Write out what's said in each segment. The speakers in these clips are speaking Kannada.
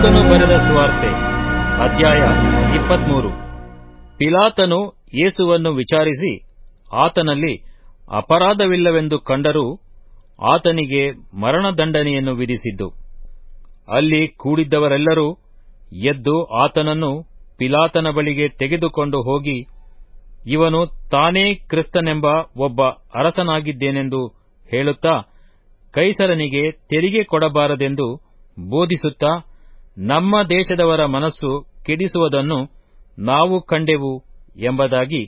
ಲೂಕನು ಬರೆದ ಸುವಾರ್ತೆ ಅಧ್ಯಾಯ 23. ಪಿಲಾತನು ಯೇಸುವನ್ನು ವಿಚಾರಿಸಿ ಆತನಲ್ಲಿ ಅಪರಾಧವಿಲ್ಲವೆಂದು ಕಂಡರೂ ಆತನಿಗೆ ಮರಣದಂಡನೆಯನ್ನು ವಿಧಿಸಿದ್ದು. ಅಲ್ಲಿ ಕೂಡಿದ್ದವರೆಲ್ಲರೂ ಎದ್ದು ಆತನನ್ನು ಪಿಲಾತನ ಬಳಿಗೆ ತೆಗೆದುಕೊಂಡು ಹೋಗಿ, ಇವನು ತಾನೇ ಕ್ರಿಸ್ತನೆಂಬ ಒಬ್ಬ ಅರಸನಾಗಿದ್ದೇನೆಂದು ಹೇಳುತ್ತಾ ಕೈಸರನಿಗೆ ತೆರಿಗೆ ಕೊಡಬಾರದೆಂದು ಬೋಧಿಸುತ್ತಾ, ನಮ್ಮ ದೇಶದವರ ಮನಸ್ಸು ಕೆಡಿಸುವುದನ್ನು ನಾವು ಕಂಡೆವು ಎಂಬುದಾಗಿ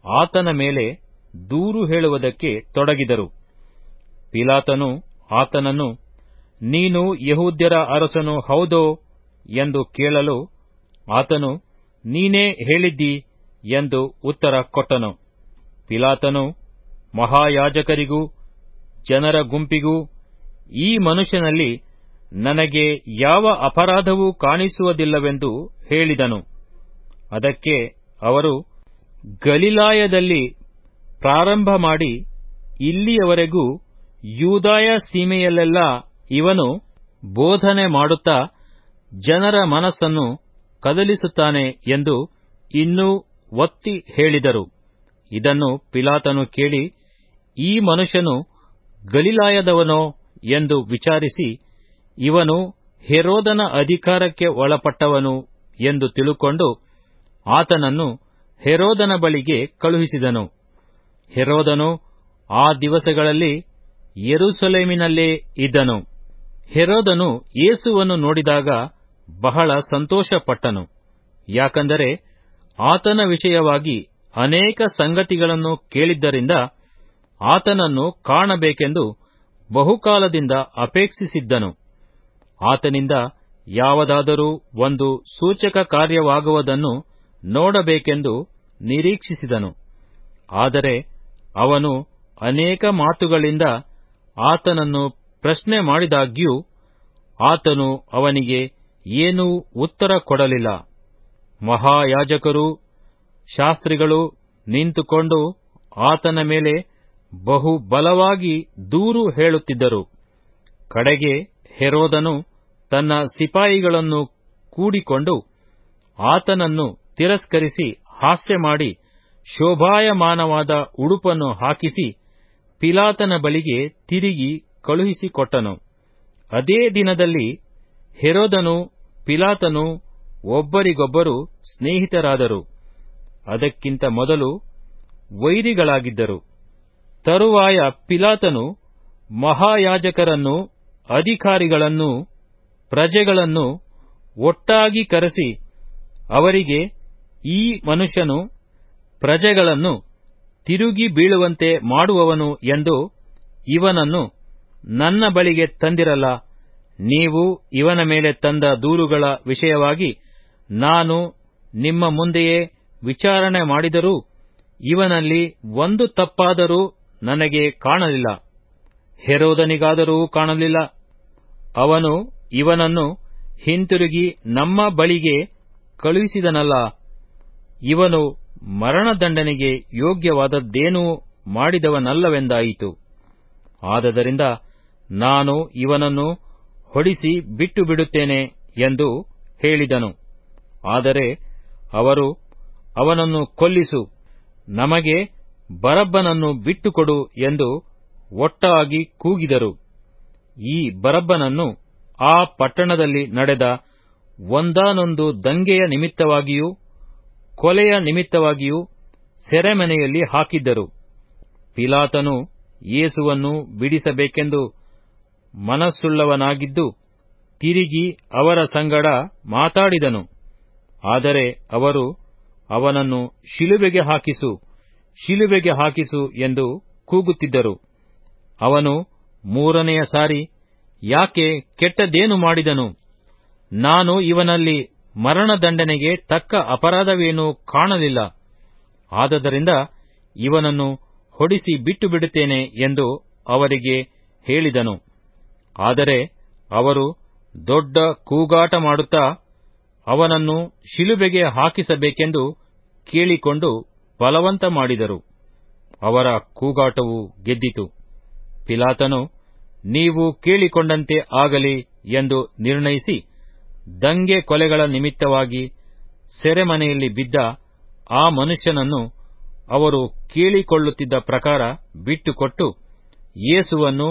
ಆತನ ಮೇಲೆ ದೂರು ಹೇಳುವುದಕ್ಕೆ ತೊಡಗಿದರು. ಪಿಲಾತನು ಆತನನ್ನು, ನೀನು ಯೆಹೂದ್ಯರ ಅರಸನು ಹೌದೋ ಎಂದು ಕೇಳಲು ಆತನು, ನೀನೇ ಹೇಳಿದ್ದೀ ಎಂದು ಉತ್ತರ ಕೊಟ್ಟನು. ಪಿಲಾತನು ಮಹಾಯಾಜಕರಿಗೂ ಜನರ ಗುಂಪಿಗೂ, ಈ ಮನುಷ್ಯನಲ್ಲಿ ನನಗೆ ಯಾವ ಅಪರಾಧವೂ ಕಾಣಿಸುವುದಿಲ್ಲವೆಂದು ಹೇಳಿದನು. ಅದಕ್ಕೆ ಅವರು, ಗಲಿಲಾಯದಲ್ಲಿ ಪ್ರಾರಂಭ ಮಾಡಿ ಇಲ್ಲಿಯವರೆಗೂ ಯೂದಾಯ ಸೀಮೆಯಲ್ಲೆಲ್ಲ ಇವನು ಬೋಧನೆ ಮಾಡುತ್ತಾ ಜನರ ಮನಸ್ಸನ್ನು ಕದಲಿಸುತ್ತಾನೆ ಎಂದು ಇನ್ನೂ ಒತ್ತಿ ಹೇಳಿದರು. ಇದನ್ನು ಪಿಲಾತನು ಕೇಳಿ, ಈ ಮನುಷ್ಯನು ಗಲಿಲಾಯದವನೋ ಎಂದು ವಿಚಾರಿಸಿ, ಇವನು ಹೆರೋದನ ಅಧಿಕಾರಕ್ಕೆ ಒಳಪಟ್ಟವನು ಎಂದು ತಿಳುಕೊಂಡು ಆತನನ್ನು ಹೆರೋದನ ಬಳಿಗೆ ಕಳುಹಿಸಿದನು. ಹೆರೋದನು ಆ ದಿವಸಗಳಲ್ಲಿ ಯೆರೂಸಲೇಮಿನಲ್ಲೇ ಇದ್ದನು. ಹೆರೋದನು ಯೇಸುವನ್ನು ನೋಡಿದಾಗ ಬಹಳ ಸಂತೋಷಪಟ್ಟನು. ಯಾಕಂದರೆ ಆತನ ವಿಷಯವಾಗಿ ಅನೇಕ ಸಂಗತಿಗಳನ್ನು ಕೇಳಿದ್ದರಿಂದ ಆತನನ್ನು ಕಾಣಬೇಕೆಂದು ಬಹುಕಾಲದಿಂದ ಅಪೇಕ್ಷಿಸಿದ್ದನು. ಆತನಿಂದ ಯಾವುದಾದರೂ ಒಂದು ಸೂಚಕ ಕಾರ್ಯವಾಗುವುದನ್ನು ನೋಡಬೇಕೆಂದು ನಿರೀಕ್ಷಿಸಿದನು. ಆದರೆ ಅವನು ಅನೇಕ ಮಾತುಗಳಿಂದ ಆತನನ್ನು ಪ್ರಶ್ನೆ ಮಾಡಿದಾಗ್ಯೂ ಆತನು ಅವನಿಗೆ ಏನೂ ಉತ್ತರ ಕೊಡಲಿಲ್ಲ. ಮಹಾಯಾಜಕರೂ ಶಾಸ್ತ್ರಿಗಳು ನಿಂತುಕೊಂಡು ಆತನ ಮೇಲೆ ಬಹು ಬಲವಾಗಿ ದೂರು ಹೇಳುತ್ತಿದ್ದರು. ಕಡೆಗೆ ಹೆರೋದನು ತನ್ನ ಸಿಪಾಯಿಗಳನ್ನು ಕೂಡಿಕೊಂಡು ಆತನನ್ನು ತಿರಸ್ಕರಿಸಿ ಹಾಸ್ಯಮಾಡಿ ಶೋಭಾಯಮಾನವಾದ ಉಡುಪನ್ನು ಹಾಕಿಸಿ ಪಿಲಾತನ ಬಳಿಗೆ ತಿರುಗಿ ಕಳುಹಿಸಿಕೊಟ್ಟನು. ಅದೇ ದಿನದಲ್ಲಿ ಹೆರೋದನು ಪಿಲಾತನು ಒಬ್ಬರಿಗೊಬ್ಬರು ಸ್ನೇಹಿತರಾದರು. ಅದಕ್ಕಿಂತ ಮೊದಲು ವೈರಿಗಳಾಗಿದ್ದರು. ತರುವಾಯ ಪಿಲಾತನು ಮಹಾಯಾಜಕರನ್ನೂ ಅಧಿಕಾರಿಗಳನ್ನೂ ಪ್ರಜೆಗಳನ್ನು ಒಟ್ಟಾಗಿ ಕರೆಸಿ ಅವರಿಗೆ, ಈ ಮನುಷ್ಯನು ಪ್ರಜೆಗಳನ್ನು ತಿರುಗಿ ಬೀಳುವಂತೆ ಮಾಡುವವನು ಎಂದು ಇವನನ್ನು ನನ್ನ ಬಳಿಗೆ ತಂದಿರಲ್ಲ. ನೀವು ಇವನ ಮೇಲೆ ತಂದ ದೂರುಗಳ ವಿಷಯವಾಗಿ ನಾನು ನಿಮ್ಮ ಮುಂದೆಯೇ ವಿಚಾರಣೆ ಮಾಡಿದರೂ ಇವನಲ್ಲಿ ಒಂದು ತಪ್ಪಾದರೂ ನನಗೆ ಕಾಣಲಿಲ್ಲ, ಹೆರೋದನಿಗಾದರೂ ಕಾಣಲಿಲ್ಲ. ಅವನು ಇವನನ್ನು ಹಿಂತಿರುಗಿ ನಮ್ಮ ಬಳಿಗೆ ಕಳುಹಿಸಿದನಲ್ಲ. ಇವನು ಮರಣದಂಡನೆಗೆ ಯೋಗ್ಯವಾದದ್ದೇನೂ ಮಾಡಿದವನಲ್ಲವೆಂದಾಯಿತು. ಆದದರಿಂದ ನಾನು ಇವನನ್ನು ಹೊಡಿಸಿ ಬಿಟ್ಟು ಬಿಡುತ್ತೇನೆ ಎಂದು ಹೇಳಿದನು. ಆದರೆ ಅವರು, ಅವನನ್ನು ಕೊಲ್ಲಿಸು, ನಮಗೆ ಬರಬ್ಬನನ್ನು ಬಿಟ್ಟುಕೊಡು ಎಂದು ಒಟ್ಟಾಗಿ ಕೂಗಿದರು. ಈ ಬರಬ್ಬನನ್ನು ಆ ಪಟ್ಟಣದಲ್ಲಿ ನಡೆದ ಒಂದಾನೊಂದು ದಂಗೆಯ ನಿಮಿತ್ತವಾಗಿಯೂ ಕೊಲೆಯ ನಿಮಿತ್ತವಾಗಿಯೂ ಸೆರೆಮನೆಯಲ್ಲಿ ಹಾಕಿದ್ದರು. ಪಿಲಾತನು ಯೇಸುವನ್ನು ಬಿಡಿಸಬೇಕೆಂದು ಮನಸ್ಸುಳ್ಳವನಾಗಿದ್ದು ತಿರುಗಿ ಅವರ ಸಂಗಡ ಮಾತಾಡಿದನು. ಆದರೆ ಅವರು ಅವನನ್ನು ಶಿಲುಬೆಗೆ ಹಾಕಿಸು, ಶಿಲುಬೆಗೆ ಹಾಕಿಸು ಎಂದು ಕೂಗುತ್ತಿದ್ದರು. ಅವನು ಮೂರನೆಯ ಸಾರಿ, ಯಾಕೆ, ಕೆಟ್ಟದ್ದೇನು ಮಾಡಿದನು? ನಾನು ಇವನಲ್ಲಿ ಮರಣದಂಡನೆಗೆ ತಕ್ಕ ಅಪರಾಧವೇನೂ ಕಾಣಲಿಲ್ಲ. ಆದದರಿಂದ ಇವನನ್ನು ಹೊಡಿಸಿ ಬಿಟ್ಟು ಬಿಡುತ್ತೇನೆ ಎಂದು ಅವರಿಗೆ ಹೇಳಿದನು. ಆದರೆ ಅವರು ದೊಡ್ಡ ಕೂಗಾಟ ಮಾಡುತ್ತಾ ಅವನನ್ನು ಶಿಲುಬೆಗೆ ಹಾಕಿಸಬೇಕೆಂದು ಕೇಳಿಕೊಂಡು ಬಲವಂತ ಮಾಡಿದರು. ಅವರ ಕೂಗಾಟವು ಗೆದ್ದಿತು. ಪಿಲಾತನು, ನೀವು ಕೇಳಿಕೊಂಡಂತೆ ಆಗಲಿ ಎಂದು ನಿರ್ಣಯಿಸಿ ದಂಗೆ ಕೊಲೆಗಳ ನಿಮಿತ್ತವಾಗಿ ಸೆರೆಮನೆಯಲ್ಲಿ ಬಿದ್ದ ಆ ಮನುಷ್ಯನನ್ನು ಅವರು ಕೇಳಿಕೊಳ್ಳುತ್ತಿದ್ದ ಪ್ರಕಾರ ಬಿಟ್ಟುಕೊಟ್ಟು ಯೇಸುವನ್ನು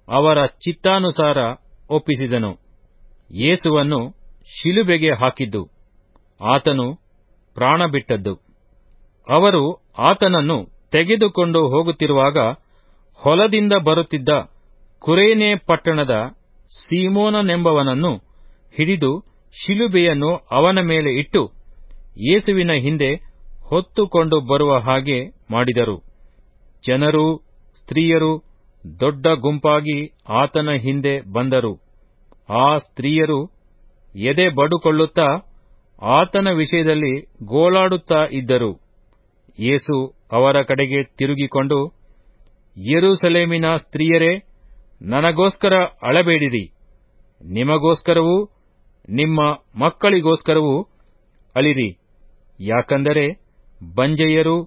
ಅವರ ಚಿತ್ತಾನುಸಾರ ಒಪ್ಪಿಸಿದನು. ಯೇಸುವನ್ನು ಶಿಲುಬೆಗೆ ಹಾಕಿದ್ದು, ಆತನು ಪ್ರಾಣ ಬಿಟ್ಟದ್ದು. ಅವರು ಆತನನ್ನು ತೆಗೆದುಕೊಂಡು ಹೋಗುತ್ತಿರುವಾಗ ಹೊಲದಿಂದ ಬರುತ್ತಿದ್ದ ಕುರೇನೆ ಪಟ್ಟಣದ ಸೀಮೋನನೆಂಬವನನ್ನು ಹಿಡಿದು ಶಿಲುಬೆಯನ್ನು ಅವನ ಮೇಲೆ ಇಟ್ಟು ಯೇಸುವಿನ ಹಿಂದೆ ಹೊತ್ತುಕೊಂಡು ಬರುವ ಹಾಗೆ ಮಾಡಿದರು. ಜನರೂ ಸ್ತ್ರೀಯರೂ ದೊಡ್ಡ ಗುಂಪಾಗಿ ಆತನ ಹಿಂದೆ ಬಂದರು. ಆ ಸ್ತ್ರೀಯರು ಎದೆ ಬಡುಕೊಳ್ಳುತ್ತಾ ಆತನ ವಿಷಯದಲ್ಲಿ ಗೋಳಾಡುತ್ತಾ ಇದ್ದರು. ಯೇಸು ಅವರ ಕಡೆಗೆ ತಿರುಗಿಕೊಂಡು, ಯೆರೂಸಲೇಮಿನ ಸ್ತ್ರೀಯರೇ, ನನಗೋಸ್ಕರ ಅಳಬೇಡಿರಿ, ನಿಮಗೋಸ್ಕರವೂ ನಿಮ್ಮ ಮಕ್ಕಳಿಗೋಸ್ಕರವೂ ಅಳಿರಿ. ಯಾಕಂದರೆ ಬಂಜೆಯರು,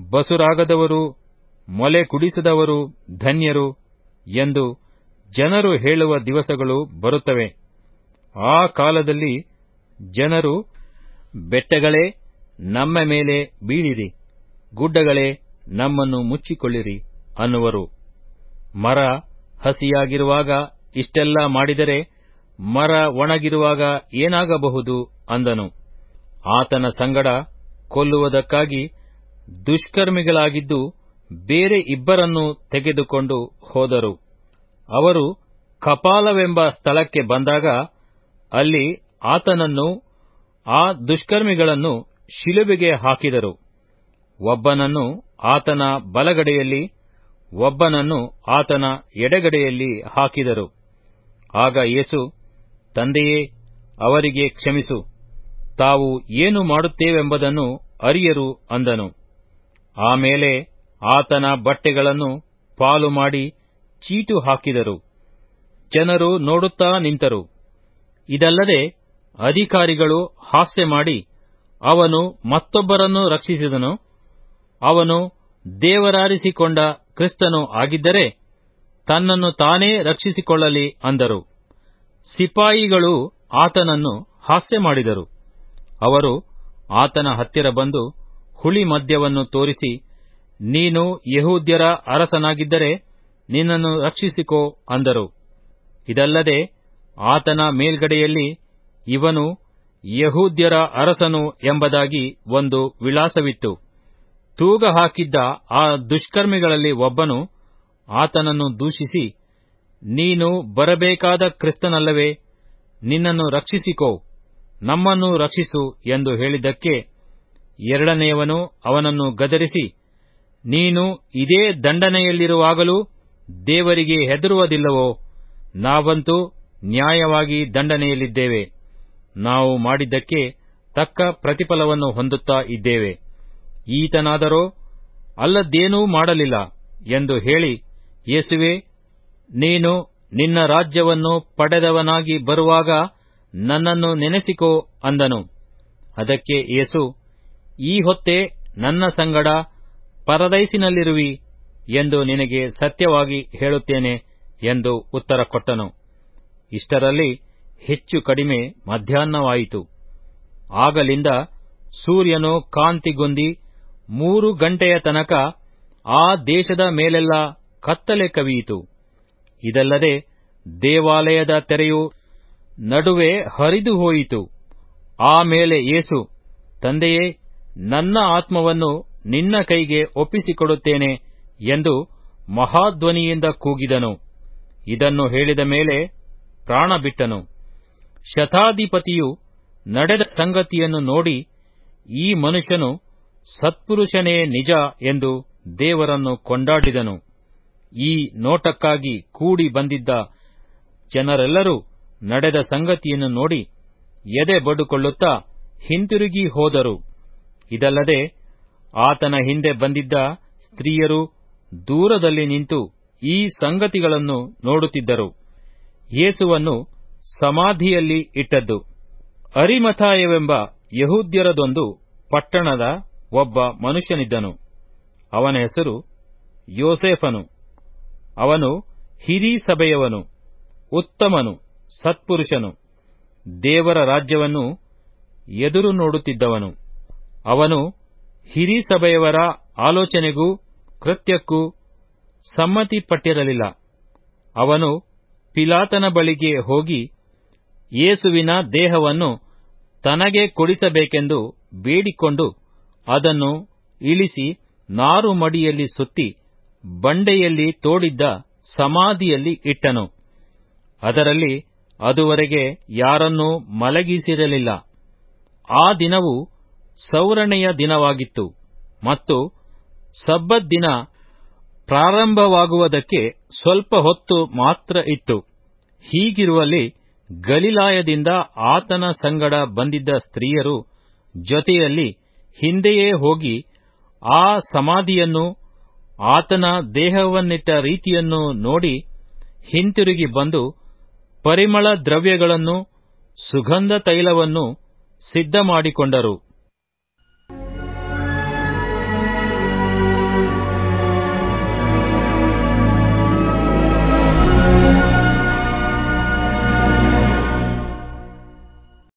ಬಸುರಾಗದವರು, ಮೊಲೆ ಕುಡಿಸದವರು ಧನ್ಯರು ಎಂದು ಜನರು ಹೇಳುವ ದಿವಸಗಳು ಬರುತ್ತವೆ. ಆ ಕಾಲದಲ್ಲಿ ಜನರು, ಬೆಟ್ಟಗಳೇ ನಮ್ಮ ಮೇಲೆ ಬೀಳಿರಿ, ಗುಡ್ಡಗಳೇ ನಮ್ಮನ್ನು ಮುಚ್ಚಿಕೊಳ್ಳಿರಿ ಅನ್ನುವರು. ಮರ ಹಸಿಯಾಗಿರುವಾಗ ಇಷ್ಟೆಲ್ಲ ಮಾಡಿದರೆ ಮರ ಒಣಗಿರುವಾಗ ಏನಾಗಬಹುದು ಅಂದನು. ಆತನ ಸಂಗಡ ಕೊಲ್ಲುವುದಕ್ಕಾಗಿ ದುಷ್ಕರ್ಮಿಗಳಾಗಿದ್ದು ಬೇರೆ ಇಬ್ಬರನ್ನು ತೆಗೆದುಕೊಂಡು ಹೋದರು. ಅವರು ಕಪಾಲವೆಂಬ ಸ್ಥಳಕ್ಕೆ ಬಂದಾಗ ಅಲ್ಲಿ ಆತನನ್ನು ಆ ದುಷ್ಕರ್ಮಿಗಳನ್ನು ಶಿಲುಬೆಗೆ ಹಾಕಿದರು. ಒಬ್ಬನನ್ನು ಆತನ ಬಲಗಡೆಯಲ್ಲಿ, ಒಬ್ಬನನ್ನು ಆತನ ಎಡಗಡೆಯಲ್ಲಿ ಹಾಕಿದರು. ಆಗ ಯೇಸು, ತಂದೆಯೇ, ಅವರಿಗೆ ಕ್ಷಮಿಸು, ತಾವು ಏನು ಮಾಡುತ್ತೇವೆಂಬುದನ್ನು ಅರಿಯರು ಅಂದನು. ಆಮೇಲೆ ಆತನ ಬಟ್ಟೆಗಳನ್ನು ಪಾಲು ಮಾಡಿ ಚೀಟು ಹಾಕಿದರು. ಜನರು ನೋಡುತ್ತಾ ನಿಂತರು. ಇದಲ್ಲದೆ ಅಧಿಕಾರಿಗಳು ಹಾಸ್ಯ ಮಾಡಿ, ಅವನು ಮತ್ತೊಬ್ಬರನ್ನು ರಕ್ಷಿಸಿದನು, ಅವನು ದೇವರಾರಿಸಿಕೊಂಡ ಕ್ರಿಸ್ತನು ಆಗಿದ್ದರೆ ತನ್ನನ್ನು ತಾನೇ ರಕ್ಷಿಸಿಕೊಳ್ಳಲಿ ಅಂದರು. ಸಿಪಾಯಿಗಳು ಆತನನ್ನು ಹಾಸ್ಯ ಮಾಡಿದರು. ಅವರು ಆತನ ಹತ್ತಿರ ಬಂದು ಹುಳಿ ಮದ್ಯವನ್ನು ತೋರಿಸಿ, ನೀನು ಯೆಹೂದ್ಯರ ಅರಸನಾಗಿದ್ದರೆ ನಿನ್ನನ್ನು ರಕ್ಷಿಸಿಕೋ ಅಂದರು. ಇದಲ್ಲದೆ ಆತನ ಮೇಲ್ಗಡೆಯಲ್ಲಿ ಇವನು ಯೆಹೂದ್ಯರ ಅರಸನು ಎಂಬುದಾಗಿ ಒಂದು ವಿಳಾಸವಿತ್ತು. ತೂಗ ಹಾಕಿದ್ದ ಆ ದುಷ್ಕರ್ಮಿಗಳಲ್ಲಿ ಒಬ್ಬನು ಆತನನ್ನು ದೂಷಿಸಿ, ನೀನು ಬರಬೇಕಾದ ಕ್ರಿಸ್ತನಲ್ಲವೇ? ನಿನ್ನನ್ನು ರಕ್ಷಿಸಿಕೋ, ನಮ್ಮನ್ನು ರಕ್ಷಿಸು ಎಂದು ಹೇಳಿದ್ದಕ್ಕೆ ಎರಡನೆಯವನು ಅವನನ್ನು ಗದರಿಸಿ, ನೀನು ಇದೇ ದಂಡನೆಯಲ್ಲಿರುವಾಗಲೂ ದೇವರಿಗೆ ಹೆದರುವುದಿಲ್ಲವೋ? ನಾವಂತೂ ನ್ಯಾಯವಾಗಿ ದಂಡನೆಯಲ್ಲಿದ್ದೇವೆ, ನಾವು ಮಾಡಿದ್ದಕ್ಕೆ ತಕ್ಕ ಪ್ರತಿಫಲವನ್ನು ಹೊಂದುತ್ತಾ ಇದ್ದೇವೆ. ಈತನಾದರೋ ಅಲ್ಲದ್ದೇನೂ ಮಾಡಲಿಲ್ಲ ಎಂದು ಹೇಳಿ, ಯೇಸುವೇ, ನೀನು ನಿನ್ನ ರಾಜ್ಯವನ್ನು ಪಡೆದವನಾಗಿ ಬರುವಾಗ ನನ್ನನ್ನು ನೆನೆಸಿಕೋ ಅಂದನು. ಅದಕ್ಕೆ ಯೇಸು, ಈ ಹೊತ್ತೇ ನನ್ನ ಸಂಗಡ ಪರದೈಸಿನಲ್ಲಿರುವಿ ಎಂದು ನಿನಗೆ ಸತ್ಯವಾಗಿ ಹೇಳುತ್ತೇನೆ ಎಂದು ಉತ್ತರ ಕೊಟ್ಟನು. ಇಷ್ಟರಲ್ಲಿ ಹೆಚ್ಚು ಕಡಿಮೆ ಮಧ್ಯಾಹ್ನವಾಯಿತು. ಆಗಲಿಂದ ಸೂರ್ಯನು ಕಾಂತಿಗೊಂದಿ 3 ಗಂಟೆಯ ತನಕ ಆ ದೇಶದ ಮೇಲೆಲ್ಲ ಕತ್ತಲೆ ಕವಿಯಿತು. ಇದಲ್ಲದೆ ದೇವಾಲಯದ ತೆರೆಯು ನಡುವೆ ಹರಿದು ಹೋಯಿತು. ಆಮೇಲೆ ಯೇಸು, ತಂದೆಯೇ, ನನ್ನ ಆತ್ಮವನ್ನು ನಿನ್ನ ಕೈಗೆ ಒಪ್ಪಿಸಿಕೊಡುತ್ತೇನೆ ಎಂದು ಮಹಾಧ್ವನಿಯಿಂದ ಕೂಗಿದನು. ಇದನ್ನು ಹೇಳಿದ ಮೇಲೆ ಪ್ರಾಣ ಬಿಟ್ಟನು. ಶತಾಧಿಪತಿಯು ನಡೆದ ಸಂಗತಿಯನ್ನು ನೋಡಿ, ಈ ಮನುಷ್ಯನು ಸತ್ಪುರುಷನೇ ನಿಜ ಎಂದು ದೇವರನ್ನು ಕೊಂಡಾಡಿದನು. ಈ ನೋಟಕ್ಕಾಗಿ ಕೂಡಿ ಬಂದಿದ್ದ ಜನರೆಲ್ಲರೂ ನಡೆದ ಸಂಗತಿಯನ್ನು ನೋಡಿ ಎದೆ ಬಡುಕೊಳ್ಳುತ್ತಾ ಹಿಂತಿರುಗಿ ಹೋದರು. ಇದಲ್ಲದೆ ಆತನ ಹಿಂದೆ ಬಂದಿದ್ದ ಸ್ತ್ರೀಯರು ದೂರದಲ್ಲಿ ನಿಂತು ಈ ಸಂಗತಿಗಳನ್ನು ನೋಡುತ್ತಿದ್ದರು. ಯೇಸುವನ್ನು ಸಮಾಧಿಯಲ್ಲಿ ಇಟ್ಟದ್ದು. ಅರಿಮಥಾಯವೆಂಬ ಯೆಹೂದ್ಯರದೊಂದು ಪಟ್ಟಣದ ಒಬ್ಬ ಮನುಷ್ಯನಿದ್ದನು. ಅವನ ಹೆಸರು ಯೋಸೇಫನು. ಅವನು ಹಿರೀ ಸಭೆಯವನು, ಉತ್ತಮನು, ಸತ್ಪುರುಷನು, ದೇವರ ರಾಜ್ಯವನ್ನು ಎದುರು ನೋಡುತ್ತಿದ್ದವನು. ಅವನು ಹಿರೀಸಭೆಯವರ ಆಲೋಚನೆಗೂ ಕೃತ್ಯಕ್ಕೂ ಸಮ್ಮತಿಪಟ್ಟಿರಲಿಲ್ಲ. ಅವನು ಪಿಲಾತನ ಬಳಿಗೆ ಹೋಗಿ ಯೇಸುವಿನ ದೇಹವನ್ನು ತನಗೆ ಕೊಡಿಸಬೇಕೆಂದು ಬೇಡಿಕೊಂಡು ಅದನ್ನು ಇಳಿಸಿ ನಾರು ಮಡಿಯಲ್ಲಿ ಸುತ್ತಿ ಬಂಡೆಯಲ್ಲಿ ತೋಡಿದ್ದ ಸಮಾಧಿಯಲ್ಲಿ ಇಟ್ಟನು. ಅದರಲ್ಲಿ ಅದುವರೆಗೆ ಯಾರನ್ನೂ ಮಲಗಿಸಿರಲಿಲ್ಲ. ಆ ದಿನವು ಸೌರಣೆಯ ದಿನವಾಗಿತ್ತು ಮತ್ತು ಸಬ್ಬತ್ ದಿನ ಪ್ರಾರಂಭವಾಗುವುದಕ್ಕೆ ಸ್ವಲ್ಪ ಹೊತ್ತು ಮಾತ್ರ ಇತ್ತು. ಹೀಗಿರುವಲ್ಲಿ ಗಲಿಲಾಯದಿಂದ ಆತನ ಸಂಗಡ ಬಂದಿದ್ದ ಸ್ತ್ರೀಯರು ಜೊತೆಯಲ್ಲಿ ಹಿಂದೆಯೇ ಹೋಗಿ ಆ ಸಮಾಧಿಯನ್ನು ಆತನ ದೇಹವನ್ನಿಟ್ಟ ರೀತಿಯನ್ನು ನೋಡಿ ಹಿಂತಿರುಗಿ ಬಂದು ಪರಿಮಳ ದ್ರವ್ಯಗಳನ್ನು ಸುಗಂಧ ತೈಲವನ್ನು ಸಿದ್ಧಮಾಡಿಕೊಂಡರು.